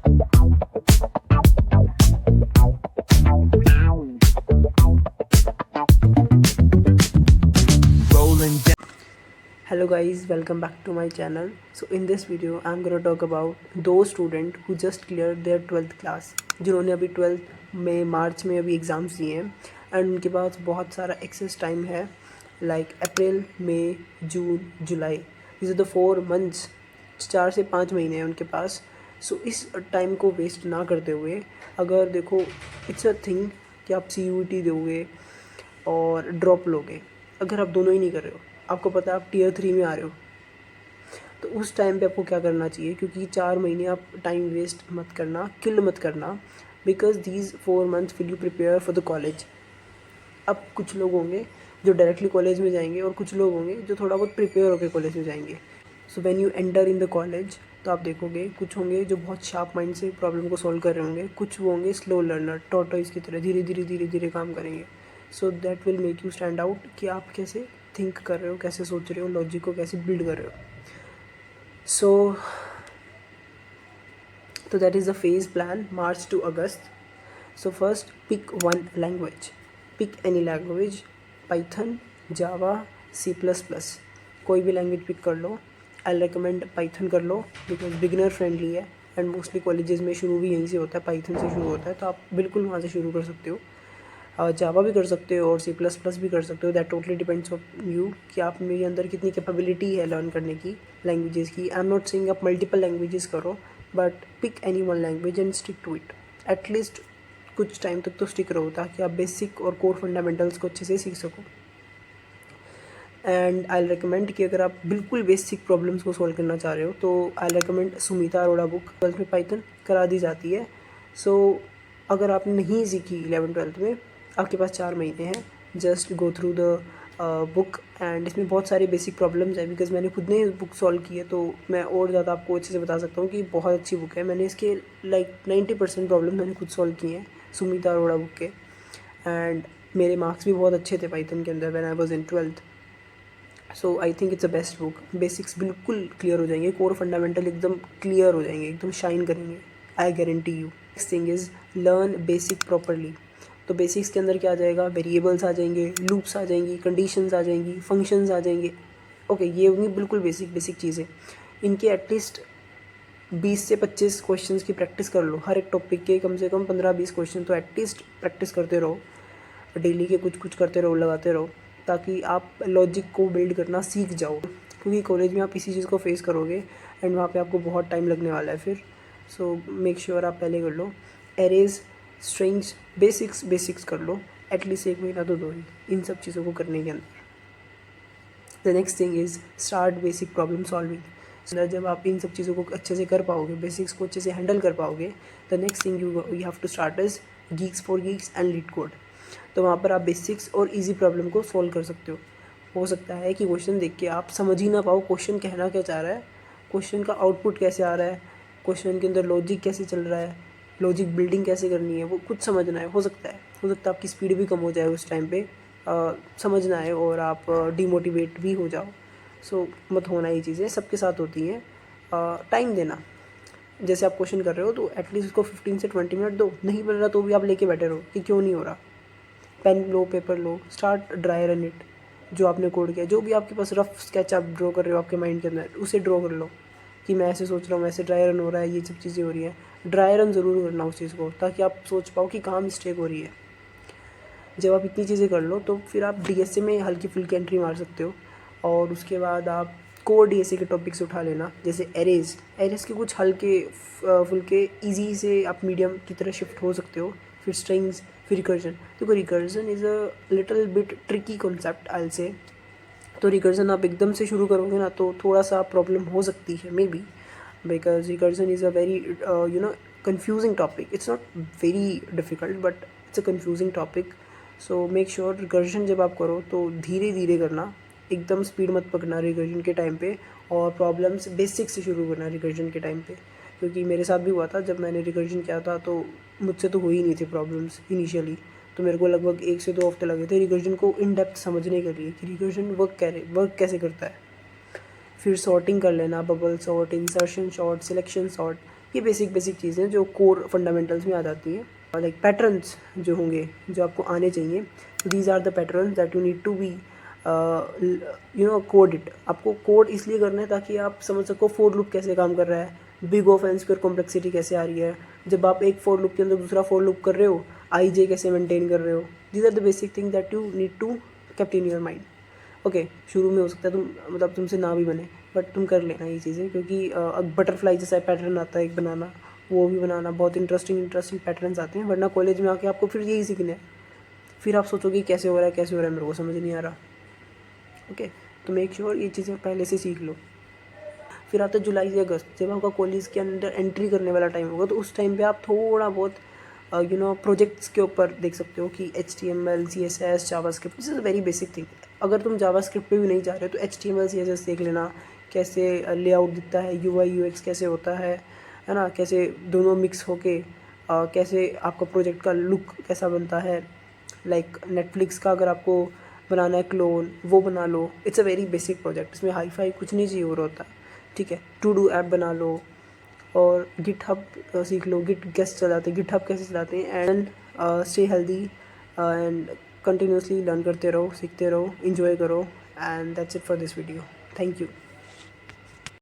Hello guys, welcome back to my channel. So in this video I'm going to talk about those student who just cleared their 12th class, जिन्होंने अभी 12th में मार्च में अभी exams दिए हैं and उनके पास बहुत सारा एक्सेस टाइम है, like April, May, June, July, this are the 4 months, 4 से 5 महीने हैं उनके पास. सो इस टाइम को वेस्ट ना करते हुए, अगर देखो इट्स अ थिंग कि आप CUET दोगे और ड्रॉप लोगे, अगर आप दोनों ही नहीं कर रहे हो, आपको पता है आप टियर 3 में आ रहे हो, तो उस टाइम पे आपको क्या करना चाहिए, क्योंकि 4 महीने आप टाइम वेस्ट मत करना, किल मत करना, because these 4 months will you prepare for the college. अब कुछ लोग होंगे जो डायरेक्टली कॉलेज में जाएंगे और कुछ लोग होंगे जो थोड़ा बहुत प्रिपेयर होकर कॉलेज में जाएंगे. So when you enter in the college, तो आप देखोगे कुछ होंगे जो बहुत शार्प माइंड से प्रॉब्लम को सॉल्व कर रहे होंगे, कुछ वो होंगे स्लो लर्नर, टॉर्टोइस की तरह धीरे धीरे काम करेंगे. So that will make you stand out कि आप कैसे थिंक कर रहे हो, कैसे सोच रहे हो, लॉजिक को कैसे बिल्ड कर रहे हो. So that is the phase plan, March to August. So first pick one language, pick any language, Python, Java, C++, कोई भी लैंग्वेज पिक कर लो. आई रिकमेंड पाइथन कर लो बिकॉज बिगिनर फ्रेंडली है एंड मोस्टली कॉलेजेस में शुरू भी यहीं से होता है, पाइथन से शुरू होता है, तो आप बिल्कुल वहाँ से शुरू कर सकते हो. जावा भी कर सकते हो और C++ भी कर सकते हो. That totally depends on you कि आप मेरे अंदर कितनी कैपेबिलिटी है लर्न करने की लैंग्वेजेस की. आई एम नॉट सेइंग आप मल्टीपल लैंग्वेजेस करो, but pick any one language and stick to it. At least कुछ टाइम तक तो स्टिक रहो ताकि आप बेसिक और कोर फंडामेंटल्स को अच्छे से सीख सको. एंड आई रिकमेंड कि अगर आप बिल्कुल बेसिक प्रॉब्लम्स को सॉल्व करना चाह रहे हो तो I recommend Sumita Arora book. 12th में पाइथन करा दी जाती है. सो अगर आपने नहीं सीखी 11th-12th में, आपके पास 4 महीने हैं, just go through the book. And इसमें बहुत सारी बेसिक प्रॉब्लम्स हैं, बिकॉज मैंने खुद ने बुक सॉल्व की है, तो मैं और ज़्यादा आपको अच्छे से बता सकता हूँ कि बहुत अच्छी बुक है. मैंने इसके लाइक 90% प्रॉब्लम मैंने खुद सॉल्व की हैं सुमिता अरोड़ा बुक के. एंड मेरे मार्क्स भी बहुत अच्छे थे पाइथन के अंदर when I was in 12th. So I think it's a best book. Basics बिल्कुल क्लियर हो जाएंगे, कोर फंडामेंटल एकदम क्लियर हो जाएंगे, एकदम शाइन करेंगे, I guarantee you. Next thing is learn basic properly. तो बेसिक्स के अंदर क्या आ जाएगा, वेरिएबल्स आ जाएंगे, लूप्स आ जाएंगी, कंडीशंस आ जाएंगी, फंक्शंस आ जाएंगे. ओके, ये होंगी बिल्कुल बेसिक चीज़ें. इनके एटलीस्ट 20 से 25 क्वेश्चंस की प्रैक्टिस कर लो. हर एक टॉपिक के कम से कम 15-20 क्वेश्चन तो एटलीस्ट प्रैक्टिस करते रहो. डेली के कुछ करते रहो, लगाते रहो, ताकि आप लॉजिक को बिल्ड करना सीख जाओ, क्योंकि कॉलेज में आप इसी चीज़ को फेस करोगे एंड वहाँ पे आपको बहुत टाइम लगने वाला है फिर. सो मेक श्योर आप पहले कर लो. एरेज, स्ट्रिंग्स, बेसिक्स कर लो. एटलीस्ट 1 महीना तो दो ही इन सब चीज़ों को करने के अंदर. The next thing is start basic problem solving. जब आप इन सब चीज़ों को अच्छे से कर पाओगे, बेसिक्स को अच्छे से हैंडल कर पाओगे, the next thing you have to start is Geeks for Geeks and LeetCode. तो वहाँ पर आप बेसिक्स और इजी प्रॉब्लम को सॉल्व कर सकते हो. हो सकता है कि क्वेश्चन देख के आप समझ ही ना पाओ क्वेश्चन कहना क्या चाह रहा है, क्वेश्चन का आउटपुट कैसे आ रहा है, क्वेश्चन के अंदर लॉजिक कैसे चल रहा है, लॉजिक बिल्डिंग कैसे करनी है, वो कुछ समझना है. हो सकता है आपकी स्पीड भी कम हो जाए उस टाइम पे, समझना है और आप डिमोटिवेट भी हो जाओ. सो मत होना, ये चीज़ें सबके साथ होती हैं. टाइम देना, जैसे आप क्वेश्चन कर रहे हो तो एटलीस्ट उसको 15 से 20 मिनट दो. नहीं बन रहा तो भी आप लेके बैठे रहो कि क्यों नहीं हो रहा. पेन लो, पेपर लो, स्टार्ट ड्राई रन इट. जो आपने कोड किया, जो भी आपके पास रफ स्केच आप ड्रॉ कर रहे हो आपके माइंड के अंदर, उसे ड्रॉ कर लो कि मैं ऐसे सोच रहा हूँ, ऐसे ड्राई रन हो रहा है, ये सब चीज़ें हो रही हैं. ड्राई रन ज़रूर करना उस चीज़ को, ताकि आप सोच पाओ कि कहाँ मिस्टेक हो रही है. जब आप इतनी चीज़ें कर लो तो फिर आप DSA में हल्की फुल्की एंट्री मार सकते हो. और उसके बाद आप कोर DSA के टॉपिक्स उठा लेना, जैसे एरेज के कुछ हल्के फुल्के ईजी से आप मीडियम की तरह शिफ्ट हो सकते हो. फिर स्ट्रिंग्स, फिर रिकर्जन. देखो recursion is a little bit tricky concept I will say. तो रिकर्जन आप एकदम से शुरू करोगे ना तो थोड़ा सा प्रॉब्लम हो सकती है may be, because recursion is a very confusing topic. It's not very difficult but it's a confusing topic. So make sure recursion जब आप करो तो धीरे धीरे करना, एकदम स्पीड मत पकड़ना रिकर्जन के टाइम पे. और प्रॉब्लम्स बेसिक से शुरू करना रिकर्जन के टाइम पे, क्योंकि मेरे साथ भी हुआ था जब मैंने रिकर्जन किया था तो मुझसे तो हो ही नहीं थे प्रॉब्लम्स इनिशियली. तो मेरे को लगभग 1 से 2 हफ्ते लगे थे रिकर्जन को इन डेप्थ समझने के लिए कि रिकर्जन वर्क कैसे करता है. फिर सॉर्टिंग कर लेना, bubble sort, insertion sort, selection sort, ये बेसिक बेसिक चीज़ें जो कोर फंडामेंटल्स में आ जाती हैं। लाइक पैटर्न्स जो होंगे जो आपको आने चाहिए, these are the patterns that you need to be code it. आपको कोड इसलिए करना है ताकि आप समझ सको फोर लूप कैसे काम कर रहा है, big of n square complexity कैसे आ रही है, जब आप एक फोर लूप के अंदर दूसरा फोर लूप कर रहे हो आई जे कैसे मेंटेन कर रहे हो। These are the basic thing that you need to kept in your mind. Okay, शुरू में हो सकता है तुमसे ना भी बने, बट तुम कर लेना ये चीज़ें, क्योंकि बटरफ्लाई जैसा पैटर्न आता है एक बनाना, वो भी बनाना बहुत इंटरेस्टिंग पैटर्न्स आते हैं। वरना कॉलेज में आके आपको फिर यही सीखना है, फिर आप सोचोगे कैसे हो रहा है मेरे को समझ नहीं आ रहा। ओके, तो मेक श्योर ये चीज़ें पहले से सीख लो। फिर आता है जुलाई से अगस्त, जब आपका कॉलेज के अंदर एंट्री करने वाला टाइम होगा, तो उस टाइम पे आप थोड़ा बहुत प्रोजेक्ट्स के ऊपर देख सकते हो कि HTML CSS JavaScript, this is a very basic thing. अगर तुम जावास्क्रिप्ट पे भी नहीं जा रहे हो तो HTML CSS देख लेना, कैसे लेआउट दिखता है, UI UX कैसे होता है ना, कैसे दोनों मिक्स होके कैसे आपका प्रोजेक्ट का लुक कैसा बनता है। लाइक नेटफ्लिक्स का अगर आपको बनाना है क्लोन, वो बना लो। It's a very basic project, इसमें हाई फाई कुछ नहीं चाहिए हो रहा होता, ठीक है। टू डू ऐप बना लो, और गिटहब सीख लो, गिट कैसे चलाते हैं, गिटहब कैसे चलाते हैं। And stay healthy and continuously learn करते रहो, सीखते रहो, इन्जॉय करो। And that's it for this video. Thank you.